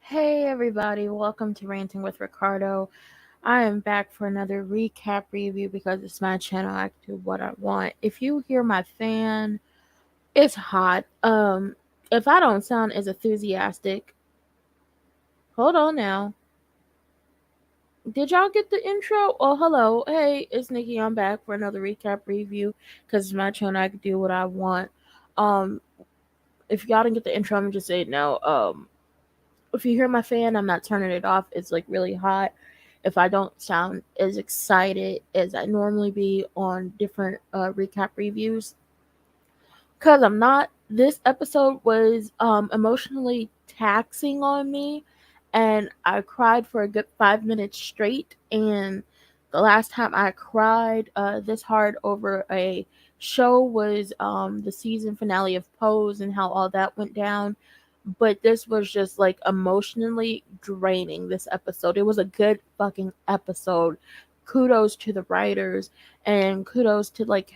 Hey everybody, welcome to Ranting with Ricardo. I am back for another recap review because it's my channel. I can do what I want. If you hear my fan, it's hot. If I don't sound as enthusiastic, hold on now. Did y'all get the intro? Oh, hello. Hey, it's Nikki. I'm back for another recap review because it's my channel. I can do what I want. Um, if y'all didn't get the intro, I'm just saying no. If you hear my fan, I'm not turning it off. It's like really hot. If I don't sound as excited as I normally be on different recap reviews, because I'm not. This episode was emotionally taxing on me, and I cried for a good 5 minutes straight. And the last time I cried this hard over a show was the season finale of Pose and how all that went down. But this was just like emotionally draining. This episode, it was a good fucking episode. Kudos to the writers, and kudos to like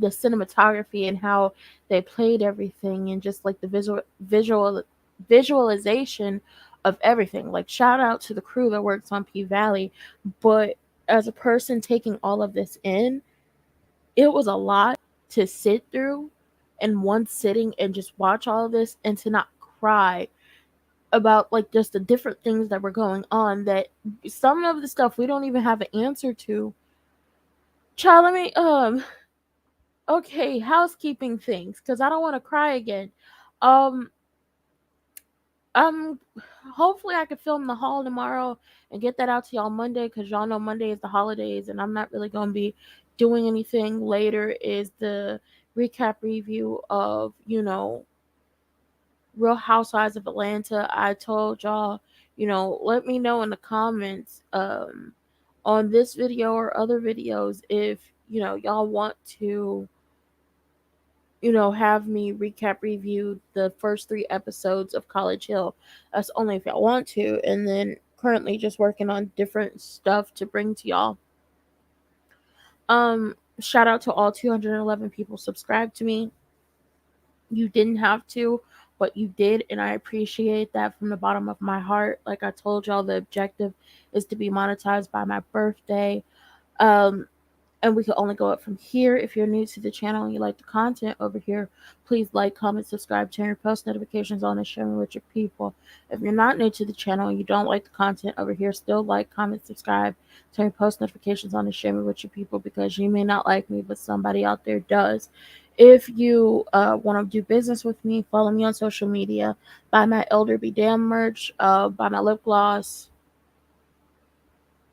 the cinematography and how they played everything, and just like the visualization of everything. Like, shout out to the crew that works on P Valley. But as a person taking all of this in, it was a lot to sit through in one sitting and just watch all of this and to not cry about like just the different things that were going on, that some of the stuff we don't even have an answer to. Child, let me okay, housekeeping things, because I don't want to cry again. Um, um, hopefully I could film the haul tomorrow and get that out to y'all Monday, because y'all know Monday is the holidays, and I'm not really gonna be doing anything later. Is the recap review of Real Housewives of Atlanta. I told y'all, let me know in the comments on this video or other videos if y'all want to have me recap review the first 3 episodes of College Hill. That's only if y'all want to. And then currently just working on different stuff to bring to y'all. Shout out to all 211 people subscribed to me. You didn't have to, but you did, and I appreciate that from the bottom of my heart. Like I told y'all, the objective is to be monetized by my birthday. Um, and we can only go up from here. If you're new to the channel and you like the content over here, please like, comment, subscribe, turn your post notifications on, and share me with your people. If you're not new to the channel and you don't like the content over here, still like, comment, subscribe, turn your post notifications on, and share me with your people, because you may not like me, but somebody out there does. If you want to do business with me, follow me on social media. Buy my Elder Be Damn merch. Buy my lip gloss,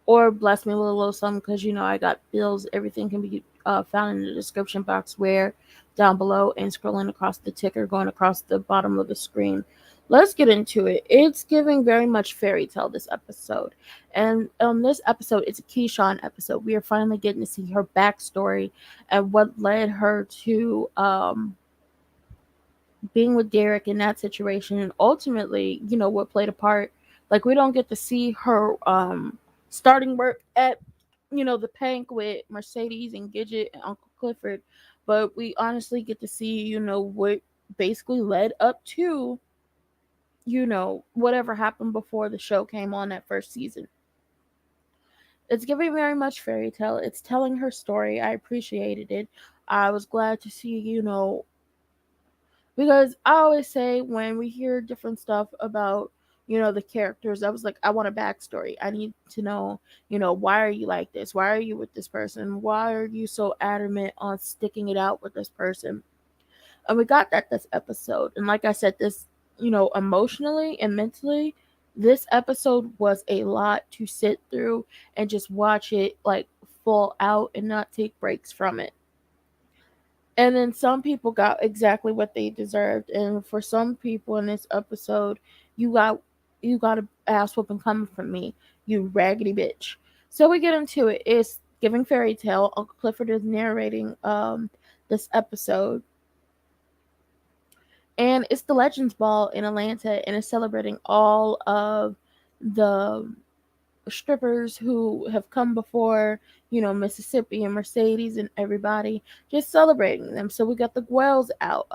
or bless me with a little something, because I got bills. Everything can be found in the description box, where down below, and scrolling across the ticker, going across the bottom of the screen. Let's get into it. It's giving very much fairy tale, this episode. And this episode, it's a Keyshawn episode. We are finally getting to see her backstory and what led her to being with Derek in that situation, and ultimately, what played a part. Like, we don't get to see her starting work at, the Pank with Mercedes and Gidget and Uncle Clifford, but we honestly get to see, what basically led up to, whatever happened before the show came on that first season. It's giving very much fairy tale. It's telling her story. I appreciated it. I was glad to see, because I always say, when we hear different stuff about, the characters, I was like, I want a backstory. I need to know, why are you like this? Why are you with this person? Why are you so adamant on sticking it out with this person? And we got that this episode. And like I said, this, emotionally and mentally, this episode was a lot to sit through and just watch it like full out and not take breaks from it. And then some people got exactly what they deserved. And for some people in this episode, you got a ass whooping coming from me, you raggedy bitch. So we get into it. It's giving fairy tale. Uncle Clifford is narrating this episode. And it's the Legends Ball in Atlanta, and it's celebrating all of the strippers who have come before, Mississippi and Mercedes and everybody, just celebrating them. So we got the Guels out.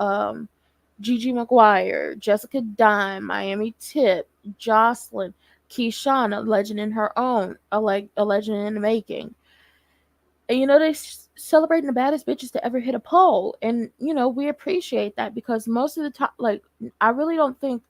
Gigi McGuire, Jessica Dime, Miami Tip, Jocelyn, Keyshawn, a legend in her own, a legend in the making. And they celebrating the baddest bitches to ever hit a poll, and we appreciate that because most of the time, like, I really don't think,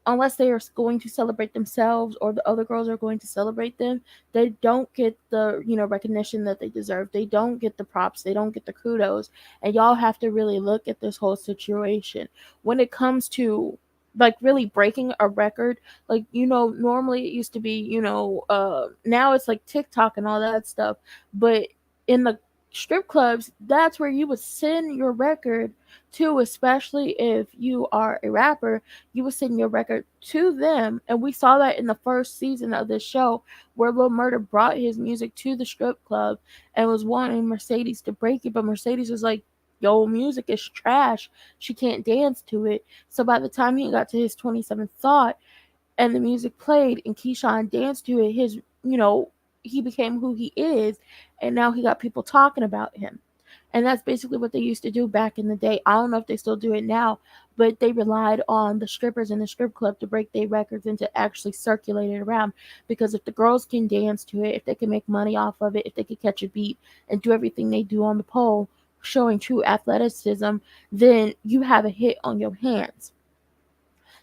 unless they are going to celebrate themselves or the other girls are going to celebrate them, they don't get the recognition that they deserve. They don't get the props. They don't get the kudos. And y'all have to really look at this whole situation when it comes to like really breaking a record. Like, normally it used to be, now it's like TikTok and all that stuff. But in the strip clubs, that's where you would send your record to, especially if you are a rapper. You would send your record to them. And we saw that in the first season of this show, where Lil Murda brought his music to the strip club and was wanting Mercedes to break it. But Mercedes was like, yo, music is trash. She can't dance to it. So by the time he got to his 27th thought and the music played and Keyshawn danced to it, he became who he is. And now he got people talking about him. And that's basically what they used to do back in the day. I don't know if they still do it now, but they relied on the strippers in the strip club to break their records and to actually circulate it around. Because if the girls can dance to it, if they can make money off of it, if they can catch a beat and do everything they do on the pole, showing true athleticism, then you have a hit on your hands.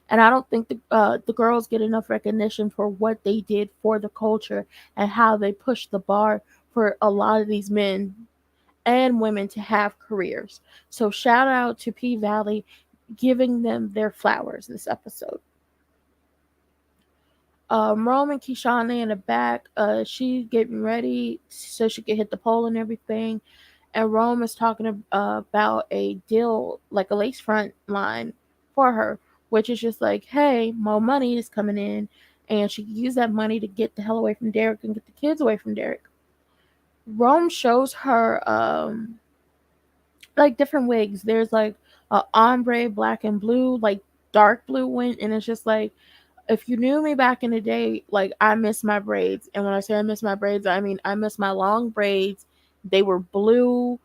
And I don't think the girls get enough recognition for what they did for the culture and how they pushed the bar for a lot of these men and women to have careers. So shout out to P Valley giving them their flowers this episode. Rome and Kishana in the back, she's getting ready so she can hit the pole and everything. And Rome is talking about a deal, like a lace front line for her, which is just like, hey, more money is coming in, and she can use that money to get the hell away from Derek and get the kids away from Derek. Rome shows her like different wigs. There's like a ombre, black and blue, like dark blue one, and it's just like, if you knew me back in the day, like, I miss my braids. And when I say I miss my braids, I mean I miss my long braids. They were blue,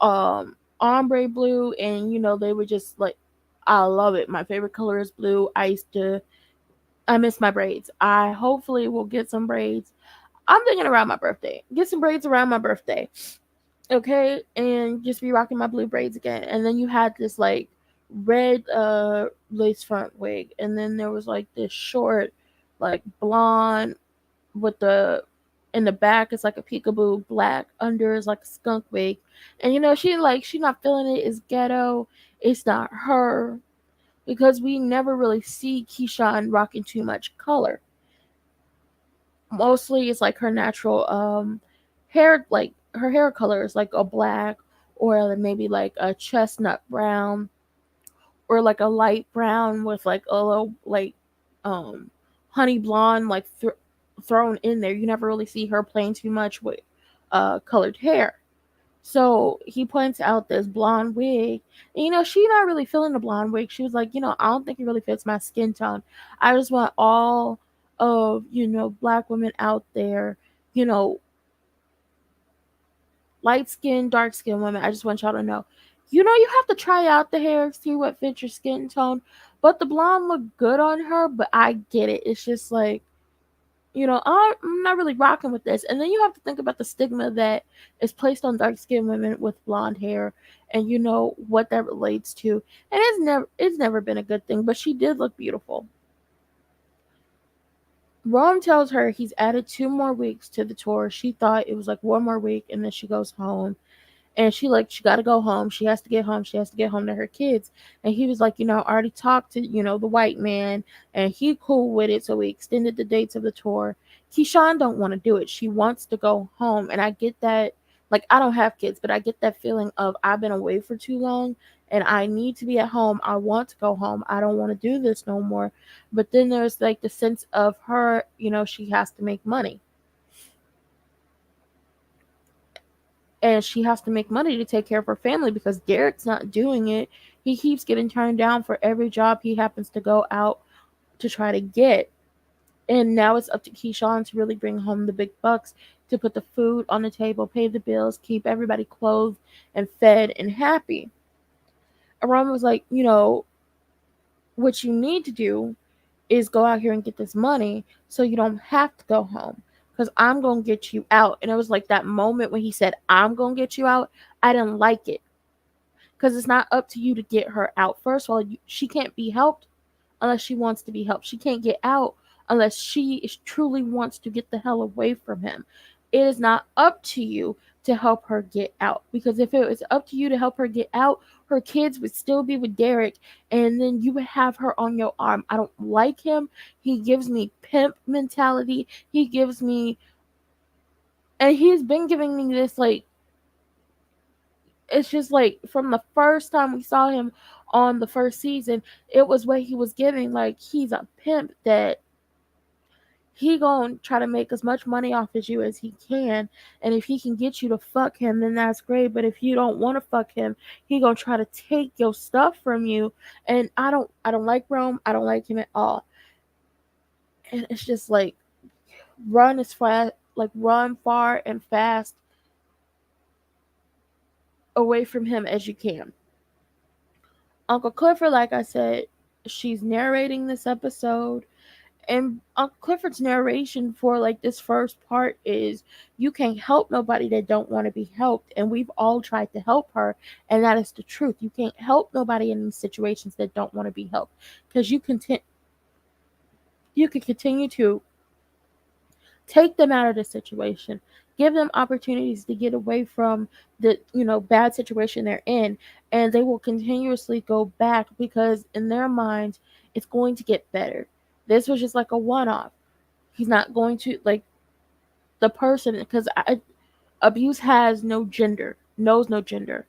ombre blue, and they were just like, I love it. My favorite color is blue. I miss my braids. I hopefully will get some braids. I'm thinking around my birthday. Get some braids around my birthday. Okay, and just be rocking my blue braids again. And then you had this like red lace front wig, and then there was like this short, like blonde with the in the back it's like a peekaboo black, under is like a skunk wig. And she not feeling it. It's ghetto. It's not her, because we never really see Keyshawn rocking too much color. Mostly it's like her natural hair, like her hair color is like a black, or maybe like a chestnut brown, or like a light brown with like a little like um honey blonde, like thrown in there. You never really see her playing too much with colored hair. So he points out this blonde wig. And, she not really feeling the blonde wig. She was like, I don't think it really fits my skin tone. I just want all of, black women out there, you know, light skin, dark skin women. I just want y'all to know, you have to try out the hair, see what fits your skin tone. But the blonde looked good on her, but I get it. It's just like, I'm not really rocking with this. And then you have to think about the stigma that is placed on dark skinned women with blonde hair, and what that relates to. And it's never been a good thing, but she did look beautiful. Rome tells her he's added 2 more weeks to the tour. She thought it was like 1 more week, and then she goes home. And she got to go home. She has to get home. She has to get home to her kids. And he was like, I already talked to, the white man, and he cool with it. So we extended the dates of the tour. Keyshawn don't want to do it. She wants to go home. And I get that. Like, I don't have kids, but I get that feeling of, I've been away for too long and I need to be at home. I want to go home. I don't want to do this no more. But then there's like the sense of her, she has to make money. And she has to make money to take care of her family because Derek's not doing it. He keeps getting turned down for every job he happens to go out to try to get. And now it's up to Keyshawn to really bring home the big bucks, to put the food on the table, pay the bills, keep everybody clothed and fed and happy. Aroma was like, what you need to do is go out here and get this money so you don't have to go home. Because I'm going to get you out. And it was like that moment when he said, I'm going to get you out. I didn't like it. Because it's not up to you to get her out. First of all, she can't be helped unless she wants to be helped. She can't get out unless truly wants to get the hell away from him. It is not up to you to help her get out. Because if it was up to you to help her get out, her kids would still be with Derek, and then you would have her on your arm. I don't like him. He gives me pimp mentality. He gives me, and he's been giving me this, like, it's just like from the first time we saw him on the first season, it was what he was giving. Like, he's a pimp that he gonna try to make as much money off of you as he can, and if he can get you to fuck him, then that's great. But if you don't want to fuck him, he gonna try to take your stuff from you. And I don't like Rome. I don't like him at all. And it's just like, run as fast, like, run far and fast away from him as you can. Uncle Clifford, like I said, she's narrating this episode, and Uncle Clifford's narration for like this first part is, you can't help nobody that don't want to be helped, and we've all tried to help her, and that is the truth. You can't help nobody in these situations that don't want to be helped, because you can continue to take them out of the situation, give them opportunities to get away from the bad situation they're in, and they will continuously go back, because in their minds it's going to get better. This was just like a one-off. He's not going to, like, the person, because abuse has no gender, knows no gender.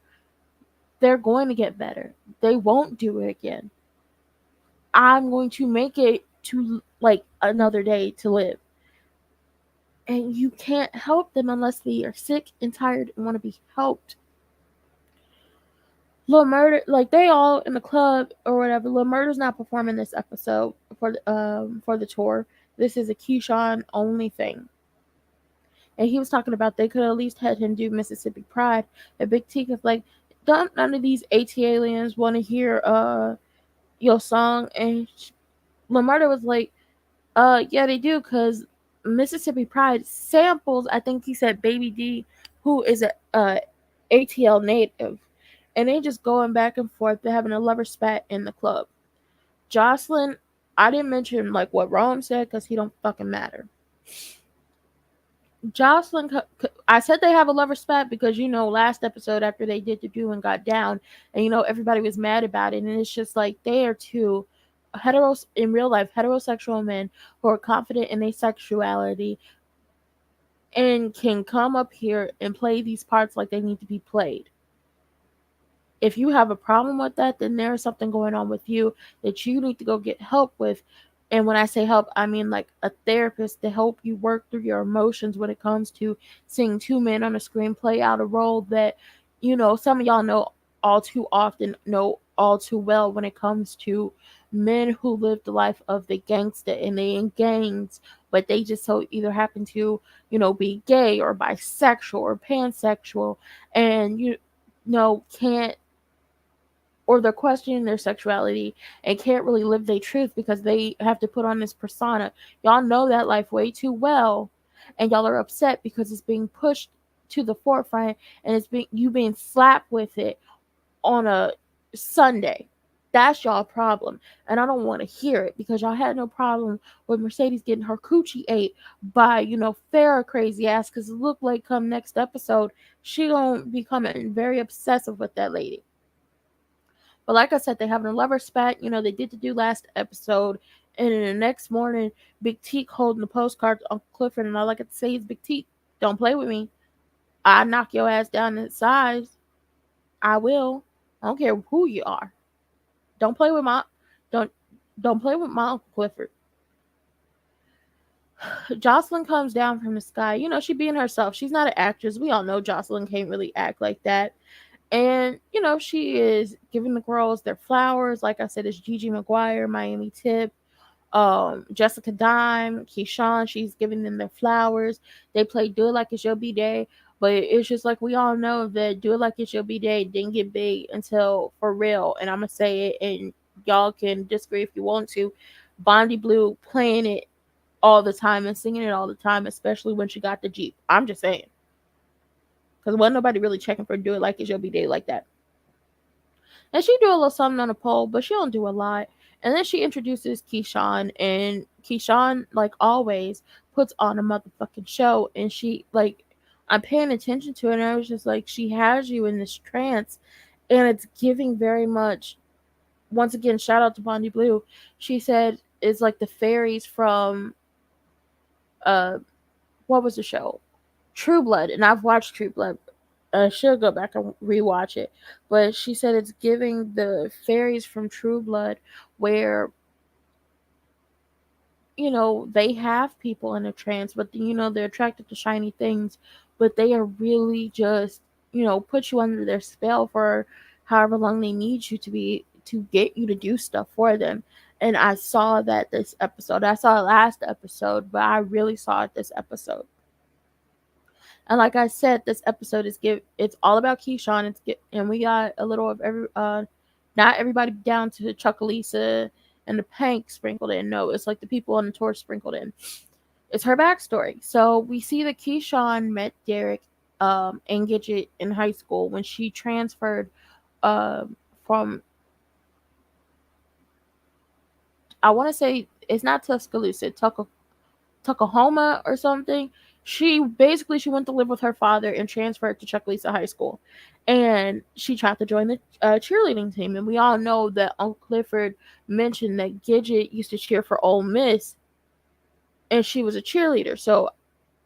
They're going to get better. They won't do it again. I'm going to make it to, like, another day to live. And you can't help them unless they are sick and tired and want to be helped. Lil Murder, like, they all in the club or whatever. Lil Murder's not performing this episode for the tour. This is a Keyshawn only thing. And he was talking about they could at least had him do Mississippi Pride. And Big T was like, don't none of these AT aliens want to hear your song? And Lil Murder was like, yeah, they do, because Mississippi Pride samples, I think he said, Baby D, who is a ATL native. And they just going back and forth. They're having a lover spat in the club. Jocelyn, I didn't mention, like, what Rome said, because he don't fucking matter. Jocelyn, I said they have a lover spat because, last episode after they did the do and got down, and, everybody was mad about it. And it's just like, they are two in real life, heterosexual men who are confident in their sexuality and can come up here and play these parts like they need to be played. If you have a problem with that, then there's something going on with you that you need to go get help with. And when I say help, I mean like a therapist to help you work through your emotions when it comes to seeing two men on a screen play out a role that, some of y'all know all too well when it comes to men who live the life of the gangster, and they in gangs, but they just so either happen to, be gay or bisexual or pansexual, and can't, or they're questioning their sexuality and can't really live their truth because they have to put on this persona. Y'all know that life way too well, and y'all are upset because it's being pushed to the forefront, and you being slapped with it on a Sunday. That's y'all problem, and I don't want to hear it, because y'all had no problem with Mercedes getting her coochie ate by Farrah crazy ass, because it looked like come next episode she gonna be becoming very obsessive with that lady. But like I said, they having a lover spat. They did the do last episode. And then the next morning, Big T holding the postcard to Uncle Clifford. And all I got to say is, Big T, don't play with me. I knock your ass down in size. I will. I don't care who you are. Don't play with my don't don't play with my Uncle Clifford. Jocelyn comes down from the sky. She being herself. She's not an actress. We all know Jocelyn can't really act like that. And, she is giving the girls their flowers. Like I said, it's Gigi McGuire, Miami Tip, Jessica Dime, Keyshawn. She's giving them their flowers. They play Do It Like It's Your B-Day. But it's just like we all know that Do It Like It's Your B-Day didn't get big until For Real. And I'm going to say it, and y'all can disagree if you want to. Bondi Blue playing it all the time and singing it all the time, especially when she got the Jeep. I'm just saying. Because wasn't nobody really checking for Do It Like It's Your B-Day like that. And she do a little something on the pole, but she don't do a lot. And then she introduces Keyshawn, and Keyshawn, like always, puts on a motherfucking show. And she, like, I'm paying attention to it, and I was just like, she has you in this trance, and it's giving very much. Once again, shout out to Bondi Blue. She said it's like the fairies from uh, what was the show? True Blood, and I've watched True Blood. I should go back and rewatch it. But she said it's giving the fairies from True Blood, where they have people in a trance, but they're attracted to shiny things, but they are really just put you under their spell for however long they need you to be to get you to do stuff for them. And I saw that this episode. I saw it last episode, but I really saw it this episode. And like I said, this episode it's all about Keyshawn. And we got a little of not everybody down to Chuckalisa and the Pank sprinkled in. No, it's like the people on the tour sprinkled in. It's her backstory. So we see that Keyshawn met Derek and Gidget in high school when she transferred from, I want to say it's not Tuscaloosa, Tuckahoma or something. She went to live with her father and transferred to Chuckalisa High School, and she tried to join the cheerleading team. And we all know that Uncle Clifford mentioned that Gidget used to cheer for Ole Miss, and she was a cheerleader. So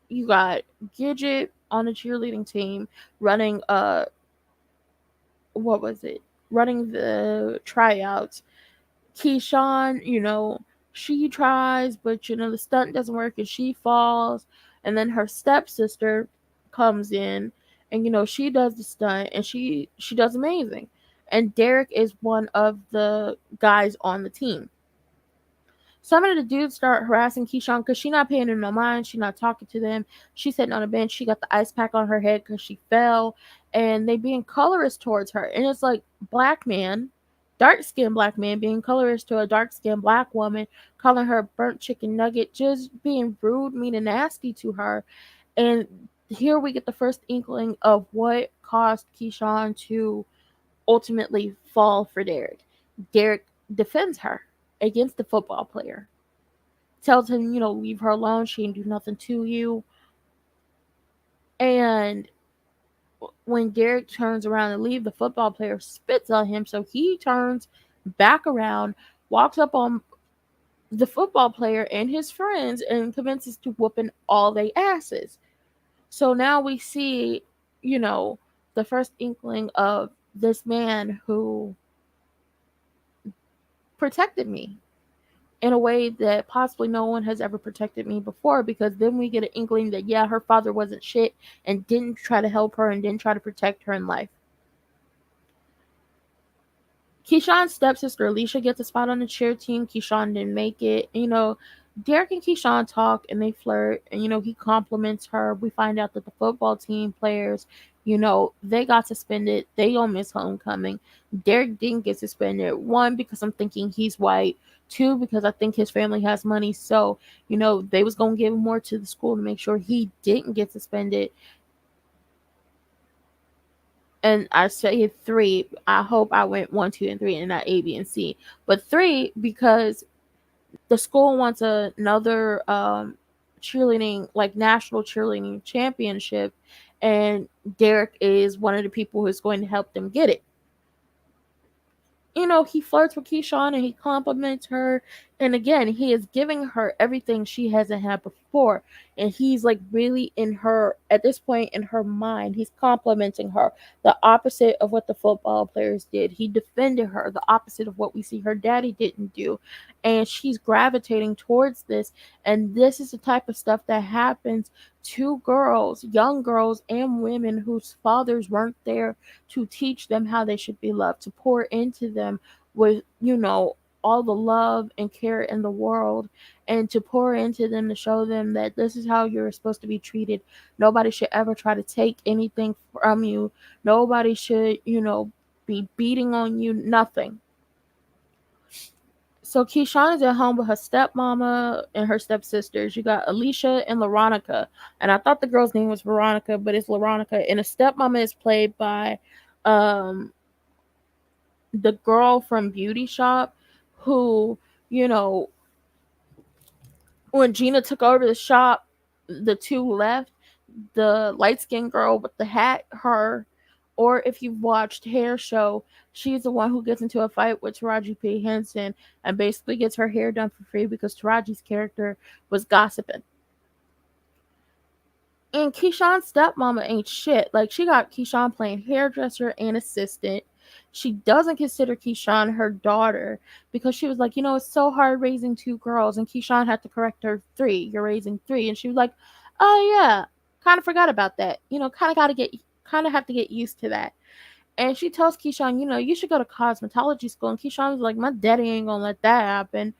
you got Gidget on the cheerleading team running what was it? Running the tryouts. Keyshawn, she tries, but the stunt doesn't work and she falls. And then her stepsister comes in and she does the stunt and she does amazing. And Derek is one of the guys on the team. Some of the dudes start harassing Keyshawn because she's not paying them no mind. She's not talking to them. She's sitting on a bench. She got the ice pack on her head because she fell. And they being colorist towards her. And it's like, black man, dark-skinned black man being colorist to a dark-skinned black woman, calling her burnt chicken nugget, just being rude, mean, and nasty to her. And here we get the first inkling of what caused Keyshawn to ultimately fall for Derek. Derek defends her against the football player. Tells him, leave her alone. She ain't do nothing to you. And when Derek turns around and leave, the football player spits on him. So he turns back around, walks up on the football player and his friends, and commences to whooping all they asses. So now we see, the first inkling of this man who protected me in a way that possibly no one has ever protected me before, because then we get an inkling that, yeah, her father wasn't shit and didn't try to help her and didn't try to protect her in life. Keyshawn's stepsister Alicia gets a spot on the cheer team. Keyshawn didn't make it. Derek and Keyshawn talk and they flirt, and he compliments her. We find out that the football team players, they got suspended. They don't miss homecoming. Derek didn't get suspended. One, because I'm thinking he's white. Two, because I think his family has money. So, they was gonna give more to the school to make sure he didn't get suspended. And I say 3. I hope I went 1, 2, and 3, and not A, B, and C. But 3 because the school wants another cheerleading, like national cheerleading championship, and Derek is one of the people who's going to help them get it. He flirts with Keyshawn and he compliments her. And again, he is giving her everything she hasn't had before. And he's like really in her, at this point in her mind, he's complimenting her. The opposite of what the football players did. He defended her, the opposite of what we see her daddy didn't do. And she's gravitating towards this. And this is the type of stuff that happens to girls, young girls and women whose fathers weren't there to teach them how they should be loved, to pour into them with, all the love and care in the world, and to pour into them to show them that this is how you're supposed to be treated. Nobody should ever try to take anything from you. Nobody should, be beating on you, nothing. So Keyshawn is at home with her stepmama and her stepsisters. You got Alicia and Veronica. And I thought the girl's name was Veronica, but it's Veronica. And the stepmama is played by um the girl from Beauty Shop who, you know, when Gina took over the shop, the two left. The light skinned girl with the hat, her, or if you've watched Hair Show, she's the one who gets into a fight with Taraji P. Henson and basically gets her hair done for free because Taraji's character was gossiping. And Keyshawn's stepmama ain't shit. Like, she got Keyshawn playing hairdresser and assistant. She doesn't consider Keyshawn her daughter because she was like, it's so hard raising two girls. And Keyshawn had to correct her, three. You're raising three. And she was like, oh, yeah. Kind of forgot about that. Kind of have to get used to that. And she tells Keyshawn, you should go to cosmetology school. And Keyshawn was like, my daddy ain't gonna let that happen.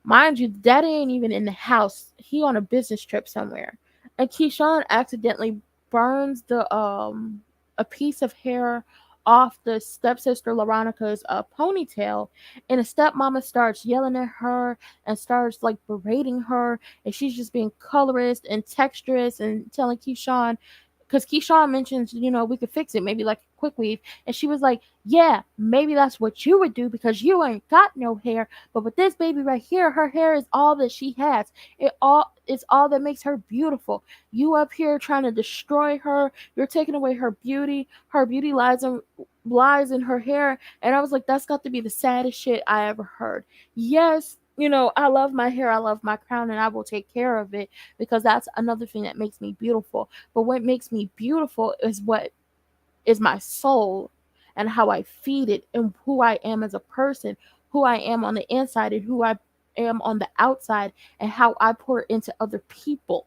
Mind you, daddy ain't even in the house. He on a business trip somewhere. And Keyshawn accidentally burns the a piece of hair off the stepsister Veronica's ponytail, and the stepmama starts yelling at her and starts like berating her, and she's just being colorist and texturist and telling Keyshawn, because Keyshawn mentions, we could fix it, maybe like a quick weave. And she was like, yeah, maybe that's what you would do because you ain't got no hair. But with this baby right here, her hair is all that she has. It's all that makes her beautiful. You up here trying to destroy her. You're taking away her beauty. Her beauty lies in her hair. And I was like, that's got to be the saddest shit I ever heard. Yes, I love my hair, I love my crown, and I will take care of it because that's another thing that makes me beautiful. But what makes me beautiful is what is my soul and how I feed it and who I am as a person, who I am on the inside and who I am on the outside, and how I pour into other people.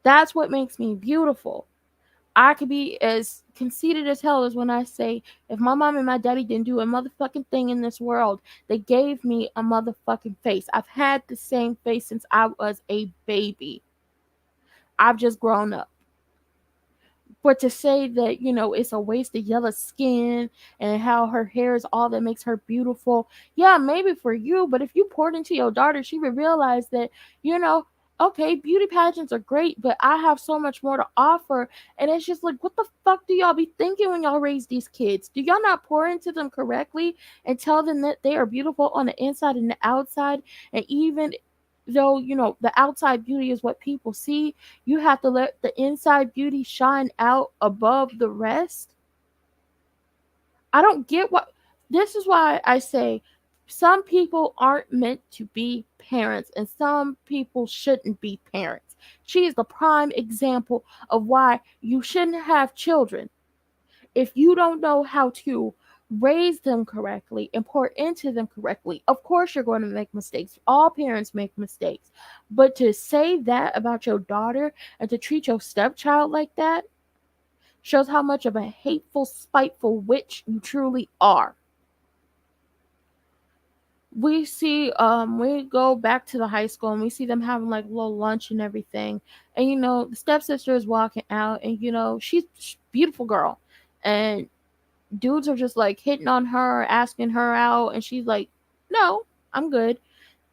That's what makes me beautiful. I could be as conceited as hell as when I say, if my mom and my daddy didn't do a motherfucking thing in this world, they gave me a motherfucking face. I've had the same face since I was a baby. I've just grown up. But to say that, it's a waste of yellow skin and how her hair is all that makes her beautiful, yeah, maybe for you, but if you poured into your daughter, she would realize that, okay, beauty pageants are great, but I have so much more to offer. And it's just like, what the fuck do y'all be thinking when y'all raise these kids? Do y'all not pour into them correctly and tell them that they are beautiful on the inside and the outside? And even though, the outside beauty is what people see, you have to let the inside beauty shine out above the rest. I don't get what. This is why I say some people aren't meant to be parents and some people shouldn't be parents. She is the prime example of why you shouldn't have children. If you don't know how to raise them correctly and pour into them correctly, of course you're going to make mistakes. All parents make mistakes. But to say that about your daughter and to treat your stepchild like that shows how much of a hateful, spiteful witch you truly are. We go back to the high school and we see them having like little lunch and everything. And the stepsister is walking out and she's a beautiful girl. And dudes are just like hitting on her, asking her out, and she's like, no, I'm good.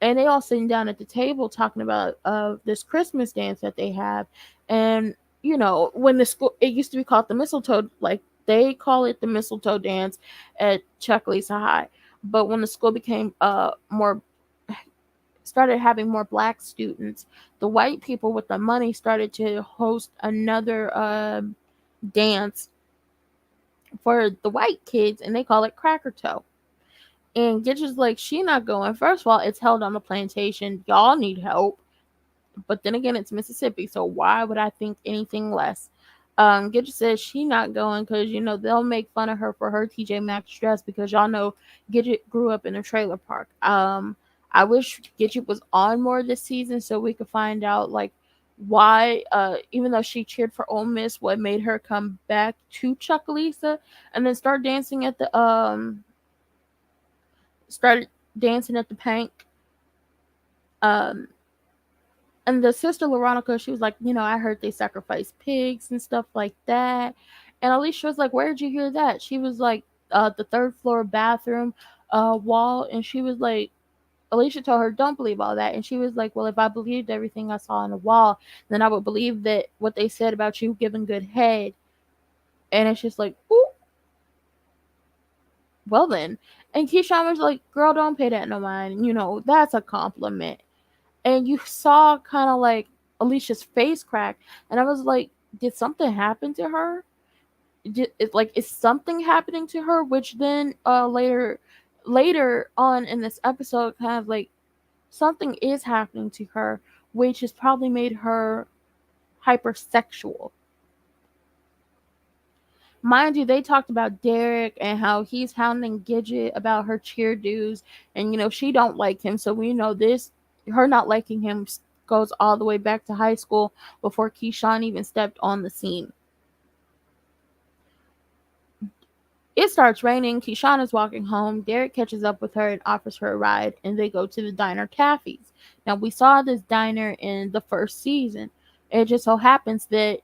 And they all sitting down at the table talking about this Christmas dance that they have. And when the school, it used to be called the mistletoe, like they call it the mistletoe dance at Chuck Lisa High. But when the school became more started having more black students, the white people with the money started to host another dance for the white kids, and they call it Cracker Toe. And Gitch like, she not going. First of all, it's held on the plantation. Y'all need help. But then again, it's Mississippi, so why would I think anything less? Gidget says she not going because, they'll make fun of her for her TJ Maxx dress because y'all know Gidget grew up in a trailer park. I wish Gidget was on more this season so we could find out, like, why, even though she cheered for Ole Miss, what made her come back to Chuckalisa and then started dancing at the Pank. And the sister Veronica, she was like, I heard they sacrifice pigs and stuff like that. And Alicia was like, where'd you hear that? She was like, the third floor bathroom wall, and she was like, Alicia told her, don't believe all that. And she was like, well, if I believed everything I saw on the wall, then I would believe that what they said about you giving good head. And it's just like, ooh, well then. And Keyshawn was like, girl, don't pay that no mind. That's a compliment. And you saw kind of like Alicia's face crack. And I was like, did something happen to her? Is something happening to her? Which then later on in this episode, kind of like something is happening to her, which has probably made her hypersexual. Mind you, they talked about Derek and how he's hounding Gidget about her cheer dues, and she don't like him. So we know this, her not liking him goes all the way back to high school before Keyshawn even stepped on the scene. It starts raining. Keyshawn is walking home. Derek catches up with her and offers her a ride, and they go to the diner Taffy's. Now, we saw this diner in the first season. It just so happens that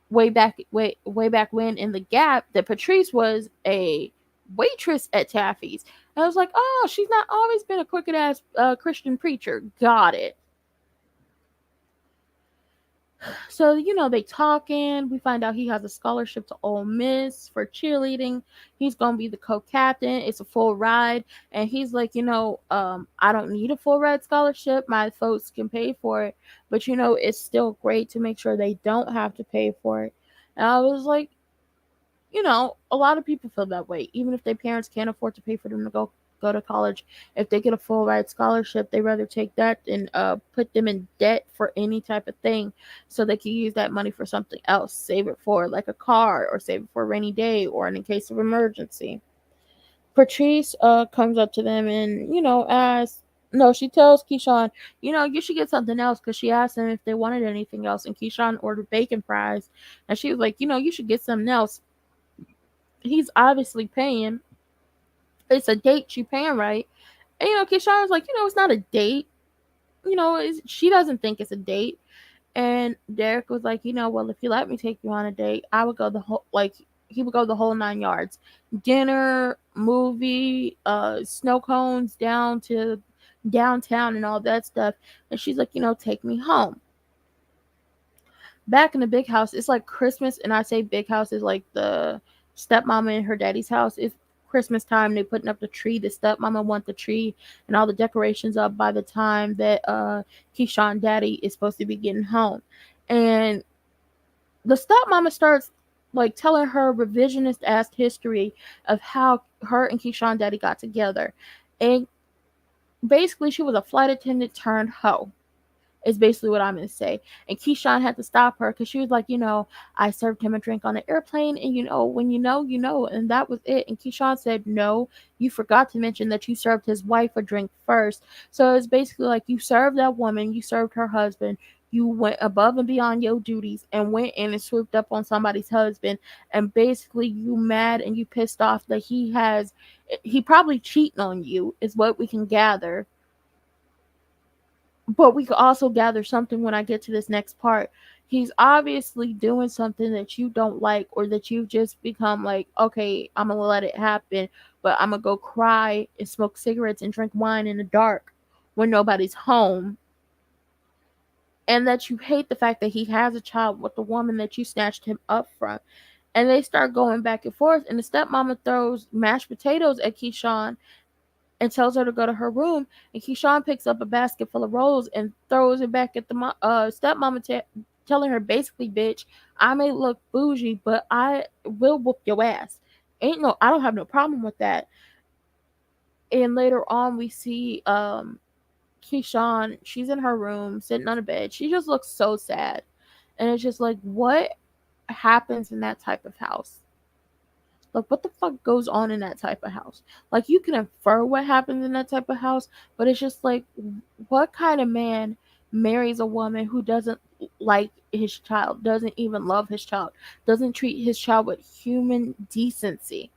way back when in the Gap, that Patrice was a waitress at Taffy's. And I was like, oh, she's not always been a crooked ass Christian preacher. Got it. So, they talking. We find out he has a scholarship to Ole Miss for cheerleading. He's going to be the co-captain. It's a full ride. And he's like, I don't need a full ride scholarship. My folks can pay for it. But, it's still great to make sure they don't have to pay for it. And I was like, a lot of people feel that way. Even if their parents can't afford to pay for them to go to college, if they get a full ride scholarship, they rather take that than put them in debt for any type of thing, so they can use that money for something else. Save it for like a car, or save it for a rainy day, or in case of emergency. Patrice comes up to them and asks. No, she tells Keyshawn, you should get something else, because she asked him if they wanted anything else, and Keyshawn ordered bacon fries, and she was like, you should get something else. He's obviously paying. It's a date. She paying right. And, Keyshawn was like, it's not a date. She doesn't think it's a date. And Derek was like, well, if you let me take you on a date, I would go the whole, he would go the whole 9 yards. Dinner, movie, snow cones down to downtown and all that stuff. And she's like, take me home. Back in the big house, it's like Christmas, and I say big house is like the stepmama and her daddy's house. It's Christmas time. They're putting up the tree. The stepmama want the tree and all the decorations up by the time that Keyshawn daddy is supposed to be getting home. And the stepmama starts like telling her revisionist ass history of how her and Keyshawn daddy got together. And basically she was a flight attendant turned hoe, is basically what I'm going to say. And Keyshawn had to stop her, because she was like, I served him a drink on the airplane, and when and that was it. And Keyshawn said, no, you forgot to mention that you served his wife a drink first. So it's basically like, you served that woman, you served her husband, you went above and beyond your duties and went in and swooped up on somebody's husband, and basically you mad and you pissed off that he probably cheating on you, is what we can gather. But we could also gather something when I get to this next part. He's obviously doing something that you don't like, or that you've just become like, okay, I'm going to let it happen, but I'm going to go cry and smoke cigarettes and drink wine in the dark when nobody's home. And that you hate the fact that he has a child with the woman that you snatched him up from. And they start going back and forth, and the stepmama throws mashed potatoes at Keyshawn and tells her to go to her room. And Keyshawn picks up a basket full of rolls and throws it back at the stepmama, telling her basically, bitch, I may look bougie, but I will whoop your ass. I don't have no problem with that. And later on, we see Keyshawn. She's in her room, sitting on a bed. She just looks so sad. And it's just like, what happens in that type of house? Like, what the fuck goes on in that type of house? Like, you can infer what happens in that type of house, but it's just like, what kind of man marries a woman who doesn't like his child, doesn't even love his child, doesn't treat his child with human decency,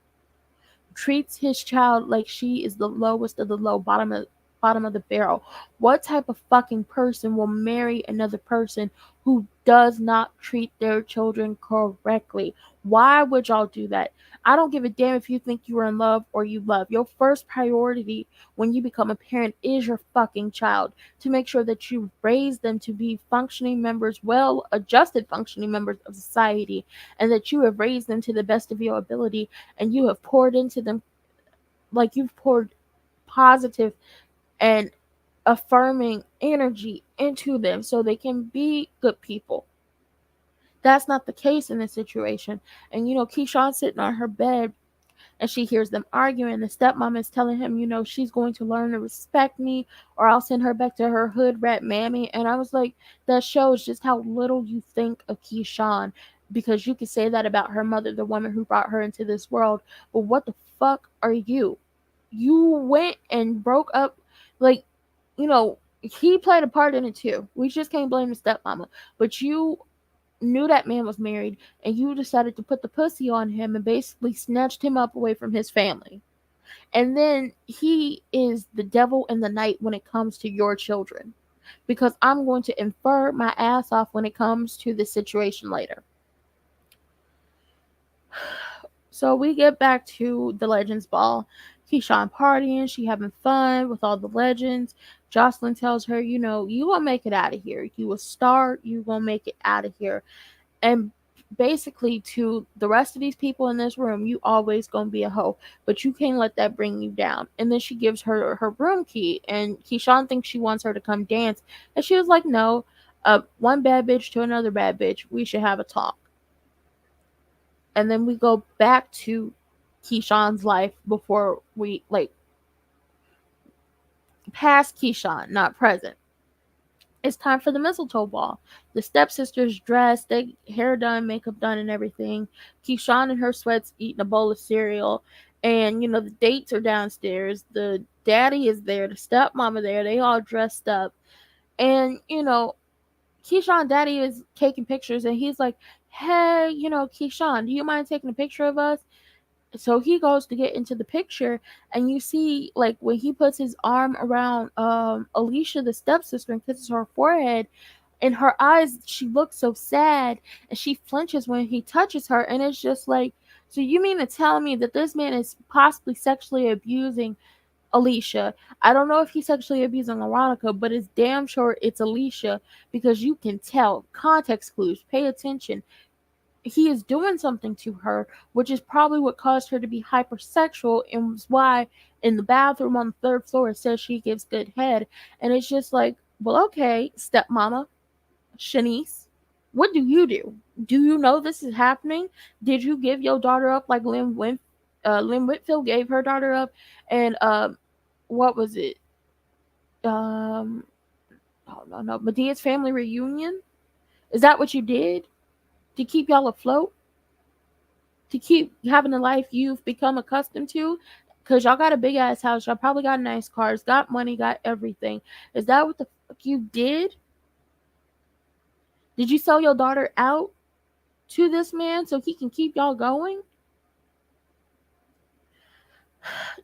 treats his child like she is the lowest of the low, bottom of the barrel? What type of fucking person will marry another person who does not treat their children correctly. Why would y'all do that? I don't give a damn if you think you're in love or you love. Your first priority when you become a parent is your fucking child, to make sure that you raise them to be functioning members, well adjusted functioning members of society, and that you have raised them to the best of your ability, and you have poured into them, like you've poured positive and affirming energy into them so they can be good people. That's not the case in this situation. And Keyshawn's sitting on her bed and she hears them arguing. The stepmom is telling him, she's going to learn to respect me or I'll send her back to her hood rat mammy. And I was like, that shows just how little you think of Keyshawn, because you could say that about her mother, the woman who brought her into this world. But what the fuck are you? You went and broke up, like, he played a part in it too. We just can't blame the stepmama. But you knew that man was married and you decided to put the pussy on him and basically snatched him up away from his family. And then he is the devil in the night when it comes to your children. Because I'm going to infer my ass off when it comes to this situation later. So we get back to the Legends Ball. Keyshawn partying, she having fun with all the legends. Jocelyn tells her, you gonna make it out of here. You a star, you gonna make it out of here. And basically to the rest of these people in this room, you always gonna be a hoe, but you can't let that bring you down. And then she gives her her room key, and Keyshawn thinks she wants her to come dance, and she was like, no, one bad bitch to another bad bitch, we should have a talk. And then we go back to Keyshawn's life before we, like, past Keyshawn, not present. It's time for the mistletoe ball. The stepsisters dressed, they hair done, makeup done, and everything. Keyshawn in her sweats eating a bowl of cereal. And, the dates are downstairs. The daddy is there, the stepmama there. They all dressed up. And, Keyshawn daddy is taking pictures and he's like, hey, Keyshawn, do you mind taking a picture of us? So he goes to get into the picture and you see, like, when he puts his arm around Alicia, the stepsister, and kisses her forehead, in her eyes she looks so sad and she flinches when he touches her. And it's just like, so you mean to tell me that this man is possibly sexually abusing Alicia? I don't know if he's sexually abusing Veronica, but it's damn sure it's Alicia, because you can tell. Context clues, pay attention. He is doing something to her, which is probably what caused her to be hypersexual, and was why in the bathroom on the third floor it says she gives good head. And it's just like, well, okay, stepmama, Shanice, what do you do? Do you know this is happening? Did you give your daughter up like Lynn Whitfield gave her daughter up? And what was it? Um, oh no, Medea's family reunion. Is that what you did to keep y'all afloat? To keep having the life you've become accustomed to? Because y'all got a big ass house, y'all probably got nice cars, got money, got everything. Is that what the fuck you did? Did you sell your daughter out to this man so he can keep y'all going?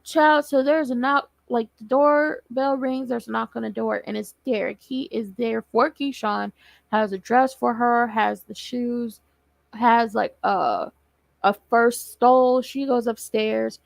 Child, so there's a knock, like the doorbell rings, there's a knock on the door, and it's Derek. He is there for Keyshawn, has a dress for her, has the shoes, has like a first stole. She goes upstairs.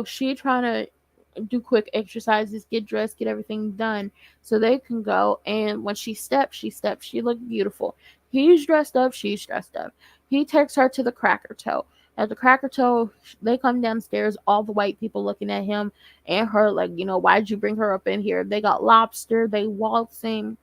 She trying to do quick exercises, get dressed, get everything done so they can go. And when she steps, she looked beautiful. He's dressed up, she's dressed up. He takes her to the Cracker Toe. At the Cracker Toe, they come downstairs, all the white people looking at him and her like, why'd you bring her up in here? They got lobster, they waltzing,